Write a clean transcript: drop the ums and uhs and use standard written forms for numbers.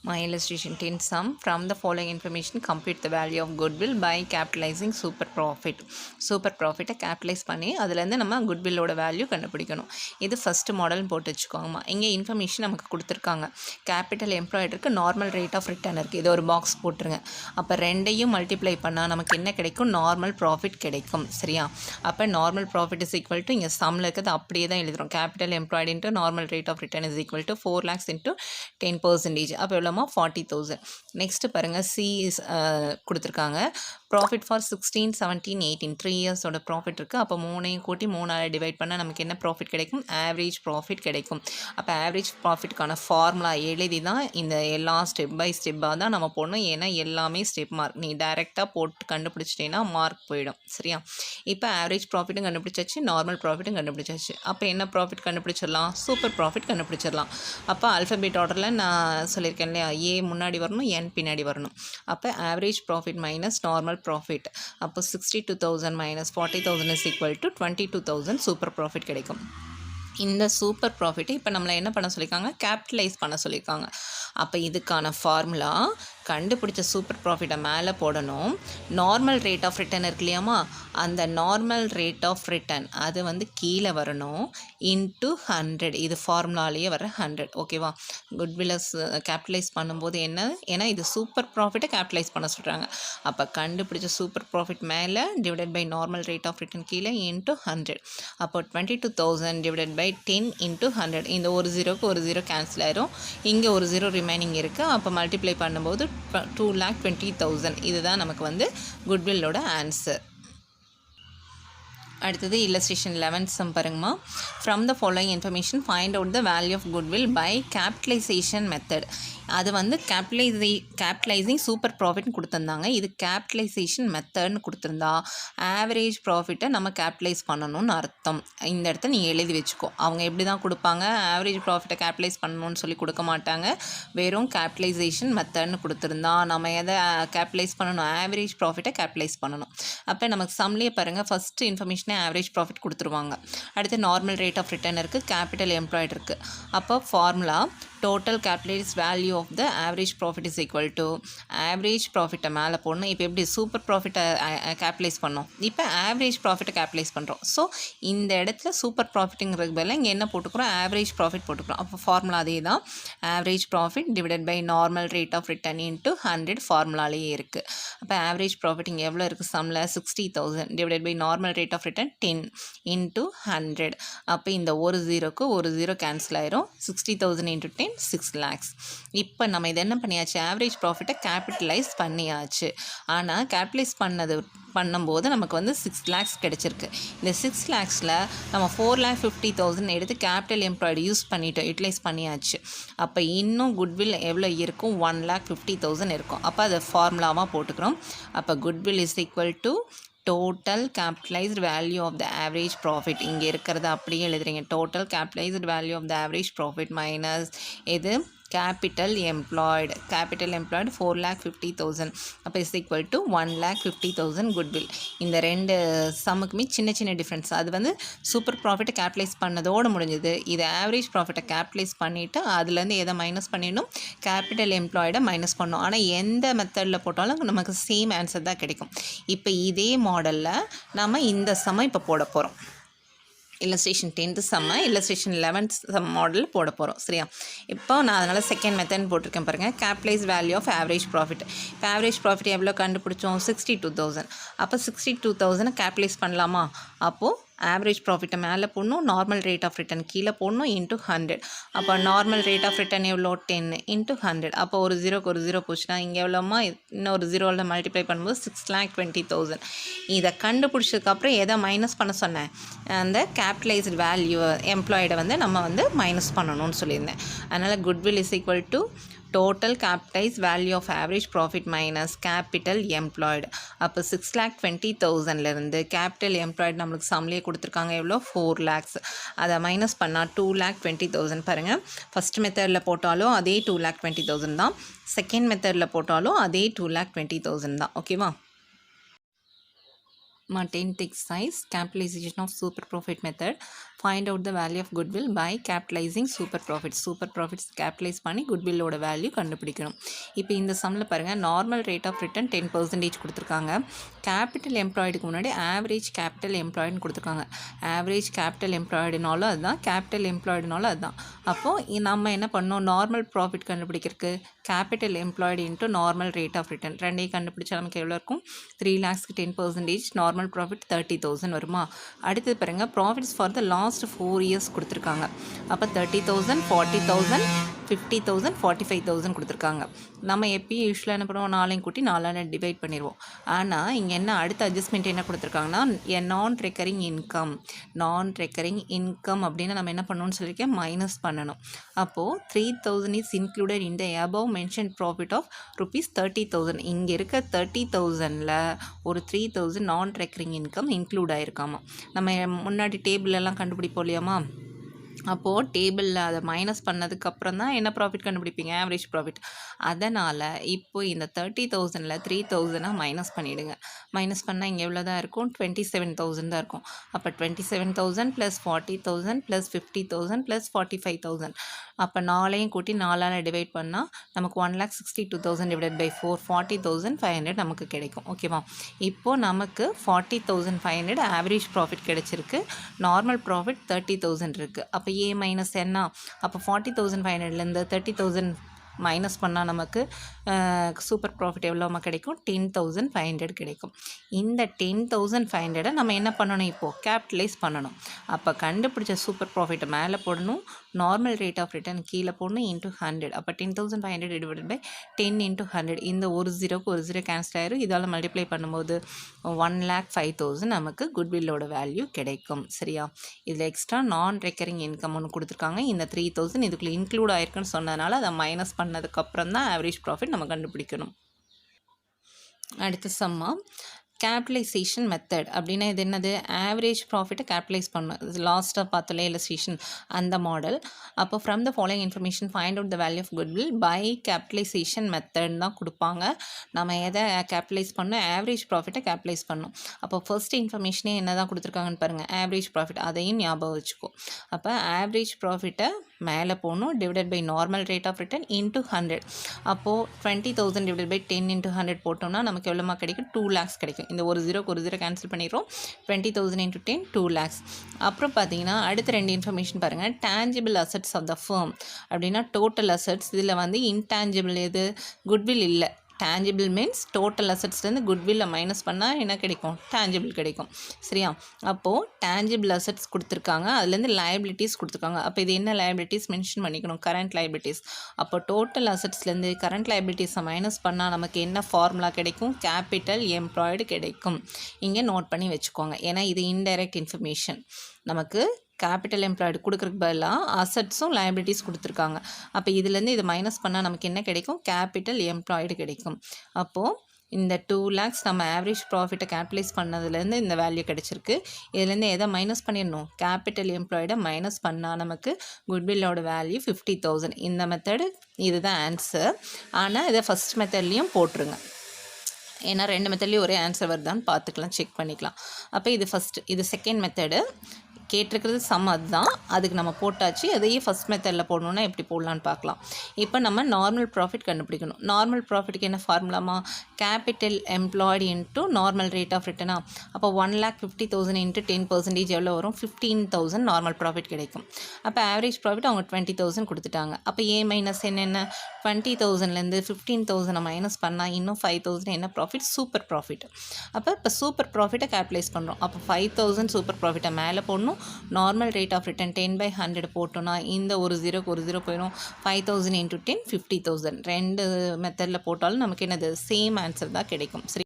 My illustration 10 sum from the following information compute the value of goodwill by capitalizing super profit. Super profit capitalize பண்ணி அதுலேருந்து நம்ம குட்வில்லோட value கண்டுபிடிக்கணும். இது first மாடல்னு போட்டு வச்சுக்கோங்கம்மா. இங்கே இன்ஃபர்மேஷன் நமக்கு கொடுத்துருக்காங்க. கேபிட்டல் எம்ப்ளாய்டருக்கு நார்மல் ரேட் ஆஃப் ரிட்டர்ன் இருக்குது. இது ஒரு பாக்ஸ் போட்டுருங்க. அப்போ ரெண்டையும் மல்டிப்ளை பண்ணால் நமக்கு என்ன கிடைக்கும்? நார்மல் ப்ராஃபிட் கிடைக்கும். சரியா? அப்போ normal profit is equal to இங்கே சம்மில் இருக்கிறது அப்படியே தான் எழுதுகிறோம். Capital employed into normal rate of return is equal to 4 lakhs into 10%. அப்போ எவ்வளோமா? 40,000. நெக்ஸ்ட் பாருங்கள், சி இஸ் கொடுத்துருக்காங்க. ப்ராஃபிட் ஃபார் 16, 17, 18 3 இயர்ஸோட ப்ராஃபிட் இருக்குது. அப்போ 3ஐயும் கூட்டி 3ஆல் டிவைட் பண்ணால் நமக்கு என்ன ப்ராஃபிட் கிடைக்கும்? ஆவரேஜ் ப்ராஃபிட் கிடைக்கும். அப்போ ஆவரேஜ் ப்ராஃபிட்கான ஃபார்முலா எழுதி தான் இந்த எல்லா ஸ்டெப் பை ஸ்டெப்பாக தான் நம்ம போடணும். ஏன்னா எல்லாமே ஸ்டெப் மார்க். நீ டைரெக்டாக போட்டு கண்டுபிடிச்சிட்டேன்னா மார்க் போயிடும். சரியா? இப்போ ஆவரேஜ் ப்ராஃபிட்டும் கண்டுபிடிச்சாச்சு, நார்மல் ப்ராஃபிட்டும் கண்டுபிடிச்சாச்சு. அப்போ என்ன ப்ராஃபிட் கண்டுபிடிச்சிடலாம்? சூப்பர் ப்ராஃபிட் கண்டுபிடிச்சிடலாம். அப்போ ஆல்ஃபபெட் ஆர்டரில் நான் சொல்லியிருக்கேன் இல்லையா, ஏ முன்னாடி வரணும், என் பின்னாடி வரணும். அப்போ average profit minus normal profit. அப்போ 62,000 minus 40,000 is equal to 22,000 super profit கிடைக்கும். இந்த சூப்பர் ப்ராஃபிட்டை இப்போ நம்மளை என்ன பண்ண சொல்லியிருக்காங்க? கேபிட்டலைஸ் பண்ண சொல்லியிருக்காங்க. அப்போ இதுக்கான ஃபார்முலா கண்டுபிடிச்ச சூப்பர் ப்ராஃபிட்டை மேலே போடணும். நார்மல் ரேட் ஆஃப் ரிட்டர்ன் இருக்கு இல்லையாமா, அந்த நார்மல் ரேட் ஆஃப் ரிட்டர்ன் அது வந்து கீழே வரணும். இன்ட்டு 100. இது ஃபார்முலாலேயே வர 100. ஓகேவா? குட்வில்லஸ் கேபிட்டலைஸ் பண்ணும்போது என்ன? ஏன்னா இது சூப்பர் ப்ராஃபிட்டை கேபிட்டலைஸ் பண்ண சொல்கிறாங்க. அப்போ கண்டுபிடிச்ச சூப்பர் ப்ராஃபிட் மேலே divided by normal rate of return கீழே இன்ட்டு 100. அப்போ 22,000 டிவைடட் பை 10 இன்ட்டு 100. இந்த ஒரு ஜீரோக்கு ஒரு ஜீரோ கேன்சல் ஆயிரும். இங்கே ஒரு ஜீரோ ரிமைனிங் இருக்குது. அப்போ மல்டிப்ளை பண்ணும்போது 2,20,000. இதுதான் நமக்கு வந்து குட்வில்லோட ஆன்சர். அடுத்தது illustration 11 சம் பாருங்கம்மா. From the following information find out the value of goodwill by capitalisation method. அது வந்து கேபிட்டலைசிங் சூப்பர் ப்ராஃபிட்னு கொடுத்துருந்தாங்க. இது கேபிட்டலைசேஷன் மெத்தட்னு கொடுத்துருந்தா ஆவரேஜ் ப்ராஃபிட்டை நம்ம கேபிட்டலைஸ் பண்ணணும்னு அர்த்தம். இந்த இடத்த நீ எழுதி வச்சுக்கோ. அவங்க எப்படி தான் கொடுப்பாங்க? ஆவரேஜ் ப்ராஃபிட்டை கேபிட்டலைஸ் பண்ணணும்னு சொல்லி கொடுக்க மாட்டாங்க. வெறும் கேபிட்டலைசேஷன் மெத்தட்னு கொடுத்துருந்தா நம்ம எதை கேபிட்டலைஸ் பண்ணணும்? ஆவரேஜ் ப்ராஃபிட்டை கேபிட்டலைஸ் பண்ணணும். அப்போ நமக்கு சம்லேயே பாருங்கள், ஃபஸ்ட்டு இன்ஃபர்மேஷன் ஆவரேஜ் ப்ராஃபிட் கொடுத்துருவாங்க. அடுத்து நார்மல் ரேட் ஆஃப் ரிட்டர்ன் இருக்குது, கேபிட்டல் எம்ப்ளாய்டு இருக்குது. அப்போ formula total capitalise value of the average profit is equal to average ப்ராஃபிட்டை மேலே போடணும். இப்போ எப்படி சூப்பர் ப்ராஃபிட்டை கேபிட்டலைஸ் பண்ணோம், இப்போ ஆவரேஜ் ப்ராஃபிட்டை கேபிட்டலைஸ் பண்ணுறோம். ஸோ இந்த இடத்துல சூப்பர் ப்ராஃபிட்டுங்கிறது பதிலாக இங்கே என்ன போட்டுக்கிறோம்? ஆவரேஜ் ப்ராஃபிட் போட்டுக்கிறோம். அப்போ ஃபார்முலா அதே தான், average profit divided by normal rate of return into 100 ஃபார்முலாலேயே இருக்குது. அப்போ ஆவரேஜ் ப்ராஃபிட் இங்கே எவ்வளோ இருக்குது? சம்மில் 60,000 divided by normal rate of return 10 into 100. அப்போ இந்த ஒரு ஜீரோக்கு ஒரு ஜீரோ கேன்சல் ஆயிரும். 60,000 இன்ட்டு 10 6 lakhs. இப்போ நம்ம இது என்ன பண்ணியாச்சு? ஆவரேஜ் ப்ராஃபிட்டை கேபிட்டலைஸ் பண்ணியாச்சு. ஆனால் கேபிட்டலைஸ் பண்ணும்போது நமக்கு வந்து 6 lakhs கிடச்சிருக்கு. இந்த 6 lakhஸில் நம்ம 4,50,000 எடுத்து கேபிட்டல் எம்ப்ளாய்டு யூஸ் பண்ணிட்டோம், யூட்டிலைஸ் பண்ணியாச்சு. அப்போ இன்னும் குட்வில் எவ்வளோ இருக்கும்? 1,50,000 இருக்கும். அப்போ அதை ஃபார்முலாவாக போட்டுக்கிறோம். அப்போ goodwill is equal to total capitalised value of the average profit. இங்கே இருக்கிறத அப்படியே எழுதுறீங்க. Total capitalised value of the average profit minus இது கேபிட்டல் எம்ப்ளாய்டு. Capital employed 4,50,000. அப்போ இஸ் ஈக்குவல் டு 1,50,000 குட்வில். இந்த ரெண்டு சம்முக்குமே சின்ன சின்ன டிஃப்ரென்ஸ். அது வந்து சூப்பர் ப்ராஃபிட்டை கேபிட்டலைஸ் பண்ணதோடு முடிஞ்சது. இது ஆவரேஜ் ப்ராஃபிட்டை கேபிட்டலைஸ் பண்ணிவிட்டு அதுலேருந்து எதை மைனஸ் பண்ணிடணும்? கேபிட்டல் எம்ப்ளாய்டை மைனஸ் பண்ணணும். ஆனால் எந்த மெத்தடில் போட்டாலும் நமக்கு சேம் ஆன்சர் தான் கிடைக்கும். இப்போ இதே மாடலில் நம்ம இந்த சம்மை இப்போ போட போகிறோம். illustration 10th சம்ம illustration 11th சம் மாடல் போட போகிறோம். சரியா? இப்போ நான் அதனால் செகண்ட் மெத்தட் போட்டிருக்கேன் பாருங்கள். Capitalise value of average profit. இப்போ ஆவரேஜ் ப்ராஃபிட் எவ்வளோ கண்டுபிடிச்சோம்? 62,000. அப்போ 62,000 கேபிட்டலைஸ் பண்ணலாமா? அப்போது ஆவரேஜ் ப்ராஃபிட்டை மேலே போடணும், நார்மல் ரேட் ஆஃப் ரிட்டர்ன் கீழே போடணும், இன்ட்டு 100. அப்போ நார்மல் ரேட் ஆஃப் ரிட்டர்ன் எவ்வளோ? 10 இன்ட்டு 100. அப்போ ஒரு ஜீரோக்கு ஒரு ஜீரோ போச்சுன்னா இங்கே எவ்வளோமா? இன்னொரு ஜீரோவில் மல்டிப்ளை பண்ணும்போது 6,20,000. இதை கண்டுபிடிச்சதுக்கப்புறம் எதை மைனஸ் பண்ண சொன்னேன்? அந்த கேபிட்டலைஸ்டு வேல்யூ எம்ப்ளாய்டை வந்து நம்ம வந்து மைனஸ் பண்ணணும்னு சொல்லியிருந்தேன். அதனால் goodwill is equal to total capitalized value of average profit minus capital employed. அப்போ 6,20,000லேருந்து கேபிட்டல் எம்ப்ளாய்டு நம்மளுக்கு சம்லேயே கொடுத்துருக்காங்க. எவ்வளோ? 4 lakhs. அதை மைனஸ் பண்ணால் 2,20,000. பாருங்கள், ஃபஸ்ட் மெத்தடில் போட்டாலும் அதே 2,20,000 தான், செகண்ட் மெத்தடில் போட்டாலும் அதே 2,20,000 தான். ஓகேவா? 10th exercise, capitalization of super profit method. Find out the value of goodwill by capitalizing super profits. Super profits capitalize பண்ணி goodwill ஓட வேல்யூ கண்டுபிடிக்கணும். இப்போ இந்த சம்மில் பாருங்கள், நார்மல் ரேட் ஆஃப் ரிட்டர்ன் 10% கொடுத்துருக்காங்க. கேபிட்டல் எம்ப்ளாய்டுக்கு முன்னாடி ஆவரேஜ் கேபிட்டல் எம்ப்ளாய்டுன்னு கொடுத்துருக்காங்க. ஆவரேஜ் கேபிட்டல் எம்ப்ளாய்டுனாலும் அதுதான், கேபிட்டல் எம்ப்ளாய்டுனாலும் அதுதான். அப்போது நம்ம என்ன பண்ணோம், நார்மல் ப்ராஃபிட் கண்டுபிடிக்கிறதுக்கு capital employed into normal rate of return ரெண்டையும் கண்டுபிடிச்சா நமக்கு எவ்வளோ இருக்கும், 3 lakhsக்கு 10%, நார்மல் ப்ராஃபிட் 30,000 வருமா. அடுத்தது பாருங்கள், profits for the last 4 years கொடுத்துருக்காங்க. அப்போ 30,000, 40,000, 50,000, 45,000 கொடுத்துருக்காங்க. நம்ம எப்பயும் யூஸ்வலாக என்ன பண்ணுவோம், 4 கூட்டி 4 டிவைட் பண்ணிடுவோம். ஆனால் இங்கே என்ன அடுத்த அட்ஜஸ்ட்மெண்ட் என்ன கொடுத்துருக்காங்கன்னா, நான் ரெக்கரிங் இன்கம் அப்படின்னு நம்ம என்ன பண்ணணும்னு சொல்லியிருக்கேன், மைனஸ் பண்ணணும். அப்போது 3,000 is included in the above mentioned profit of ₹30,000. இங்கே இருக்க 30,000ல் ஒரு 3,000 நான் ரெக்கரிங் இன்கம் இன்க்ளூட் ஆகிருக்காமா. நம்ம முன்னாடி டேபிளெல்லாம் கண்டுபிடிப்போம் இல்லையாமா. அப்போது டேபிளில் அதை மைனஸ் பண்ணதுக்கப்புறம் தான் என்ன ப்ராஃபிட் கண்டுபிடிப்பீங்க, ஆவரேஜ் ப்ராஃபிட். அதனால் இப்போது இந்த 30,000ல் 3,000 மைனஸ் பண்ணிவிடுங்க. மைனஸ் பண்ணால் இங்கே எவ்வளோ தான் இருக்கும், 27,000 தான் இருக்கும். அப்போ 27,000 + 40,000 + 50,000 + 45,000. அப்போ 4ஐயும் கூட்டி 4ஆல் டிவைட் பண்ணால் நமக்கு 1,62,000 டிவைட் பை 4, 40,500 நமக்கு கிடைக்கும். ஓகேவா. இப்போது நமக்கு 40,500 ஆவரேஜ் ப்ராஃபிட் கிடைச்சிருக்கு. நார்மல் ப்ராஃபிட் 30,000 இருக்குது. அப்போ ஏ மைனஸ் என்ன, அப்போ 40,500லேருந்து 30,000 மைனஸ் பண்ணால் நமக்கு சூப்பர் ப்ராஃபிட் எவ்வளோமா கிடைக்கும், 10,500 கிடைக்கும். இந்த 10,500 நம்ம என்ன பண்ணணும், இப்போது கேபிட்டலைஸ் பண்ணணும். அப்போ கண்டுபிடிச்ச சூப்பர் ப்ராஃபிட்டை மேலே போடணும், நார்மல் ரேட் ஆஃப் ரிட்டர்ன் கீழே போடணும், இன்ட்டு 100. அப்போ 10,500 டிவைடட் பை 10 × 100. இந்த ஒரு ஜீரோக்கு ஒரு ஜீரோ கேன்சல் ஆயிரும். இதால் மல்டிப்ளை பண்ணும்போது 1,05,000 நமக்கு குட்வில்லோட வேல்யூ கிடைக்கும். சரியா. இதில் எக்ஸ்ட்ரா நான் ரெக்கரிங் இன்கம் ஒன்று கொடுத்துருக்காங்க. இந்த 3,000 இதுக்குள்ளே இன்க்ளூட் ஆயிருக்குன்னு சொன்னதுனால அதை மைனஸ் பண்ணதுக்கப்புறம் தான் ஆவரேஜ் ப்ராஃபிட் நம்ம கண்டுபிடிக்கணும். அடுத்த சம்மா, கேபிட்டலைசேஷன் மெத்தட் அப்படின்னா இது என்னது, ஆவரேஜ் ப்ராஃபிட்டை கேபிட்டலைஸ் பண்ணணும். லாஸ்ட்டாக பார்த்தல இல்லஸ்ட்ரேஷன் அந்த மாடல். அப்போ from the following information find out the value of goodwill by capitalisation method தான் கொடுப்பாங்க. நம்ம எதை கேபிட்டலைஸ் பண்ணணும், ஆவரேஜ் ப்ராஃபிட்டை கேபிட்டலைஸ் பண்ணணும். அப்போ ஃபர்ஸ்ட் இன்ஃபர்மேஷனே என்ன தான் கொடுத்துருக்காங்கன்னு பாருங்கள், ஆவரேஜ் ப்ராஃபிட். அதையும் ஞாபகம் வச்சுக்கோ. அப்போ ஆவரேஜ் ப்ராஃபிட்டை மேலே போகணும், divided by normal rate of return into 100. அப்போது 20,000 டிவைட் பை 10 × 100 போட்டோம்னா நமக்கு எவ்வளோமா கிடைக்கும், 2 lakhs கிடைக்கும். இந்த ஒரு ஜீரோக்கு ஒரு ஜீரோ கேன்சல் பண்ணிடுறோம். 20,000 × 10 2 lakhs. அப்புறம் பார்த்தீங்கன்னா அடுத்த ரெண்டு இன்ஃபர்மேஷன் பாருங்கள், tangible assets of the firm அப்படின்னா டோட்டல் அசட்ஸ். இதில் வந்து இன்டேஞ்சிபிள் எது, குட்வில் இல்லை. டேஞ்சிபிள் மீன்ஸ் டோட்டல் அசட்ஸ்லேருந்து குட்வில்லை மைனஸ் பண்ணால் என்ன கிடைக்கும், டேஞ்சிபிள் கிடைக்கும். சரியா. அப்போது டேஞ்சிபிள் அசட்ஸ் கொடுத்துருக்காங்க, அதுலேருந்து லயபிலிட்டிஸ் கொடுத்துருக்காங்க. அப்போ இது என்ன லயபிலிட்டிஸ் மென்ஷன் பண்ணிக்கணும், கரண்ட் லயபிலிட்டிஸ். அப்போ டோட்டல் அசட்ஸ்லேருந்து கரண்ட் லயபிலிட்டிஸை மைனஸ் பண்ணால் நமக்கு என்ன ஃபார்முலா கிடைக்கும், கேபிட்டல் எம்ப்ளாய்டு கிடைக்கும். இங்கே நோட் பண்ணி வச்சுக்கோங்க, ஏன்னா இது இன்டைரக்ட் இன்ஃபர்மேஷன். நமக்கு கேபிட்டல் எம்ப்ளாய்டு கொடுக்குறதுக்கு பதிலாக அசட்ஸும் லயபிலிட்டிஸ் கொடுத்துருக்காங்க. அப்போ இதுலேருந்து இதை மைனஸ் பண்ணால் நமக்கு என்ன கிடைக்கும், கேபிட்டல் எம்ப்ளாய்டு கிடைக்கும். அப்போது இந்த 2 lakhs நம்ம ஆவரேஜ் ப்ராஃபிட்டை கேபிட்டலைஸ் பண்ணதுலேருந்து இந்த வேல்யூ கிடச்சிருக்கு. இதுலேருந்து எதை மைனஸ் பண்ணிடணும், கேபிட்டல் எம்ப்ளாய்டை மைனஸ் பண்ணால் நமக்கு குட்வில்லோட வேல்யூ 50,000. இந்த மெத்தடு இதுதான் ஆன்சர். ஆனால் இதை ஃபஸ்ட் மெத்தட்லேயும் போட்டுருங்க, ஏன்னா ரெண்டு மெத்தட்லேயும் ஒரே ஆன்சர் வருதான்னு பார்த்துக்கலாம், செக் பண்ணிக்கலாம். அப்போ இது ஃபஸ்ட்டு, இது செகண்ட் மெத்தடு. கேட்டிருக்கிறது சம் அதுதான், அதுக்கு நம்ம போட்டாச்சு. அதையே ஃபஸ்ட் மெத்தடில் போடணுன்னா எப்படி போடலான்னு பார்க்கலாம். இப்போ நம்ம நார்மல் ப்ராஃபிட் கண்டுபிடிக்கணும். நார்மல் ப்ராஃபிட்டுக்கு என்ன ஃபார்முலாமா, capital employed into normal rate of ரிட்டனா. அப்போ 1,50,000 × 10% எவ்வளோ வரும், 15,000 நார்மல் ப்ராஃபிட் கிடைக்கும். அப்போ ஆவரேஜ் ப்ராஃபிட் அவங்க 20,000 கொடுத்துட்டாங்க. அப்போ ஏ மைனஸ் என்னென்ன, 20,000லேருந்து 15,000 மைனஸ் பண்ணால் இன்னும் 5,000 என்ன ப்ராஃபிட், சூப்பர் ப்ராஃபிட். அப்போ இப்போ சூப்பர் ப்ராஃபிட்டை கேபிட்டலைஸ் பண்ணுறோம். அப்போ 5,000 சூப்பர் ப்ராஃபிட்டை மேலே போடணும், நார்மல் ரேட் ஆஃப் ரிட்டர்ன் 10/100 போட்டோன்னா இந்த ஒரு ஜீரோக்கு ஒரு ஜீரோ போயிடும். 5,000 × 10 50,000. ரெண்டு மெத்தடில் போட்டாலும் நமக்கு என்னது சேம் ஆன்சர் தான் கிடைக்கும். சரி.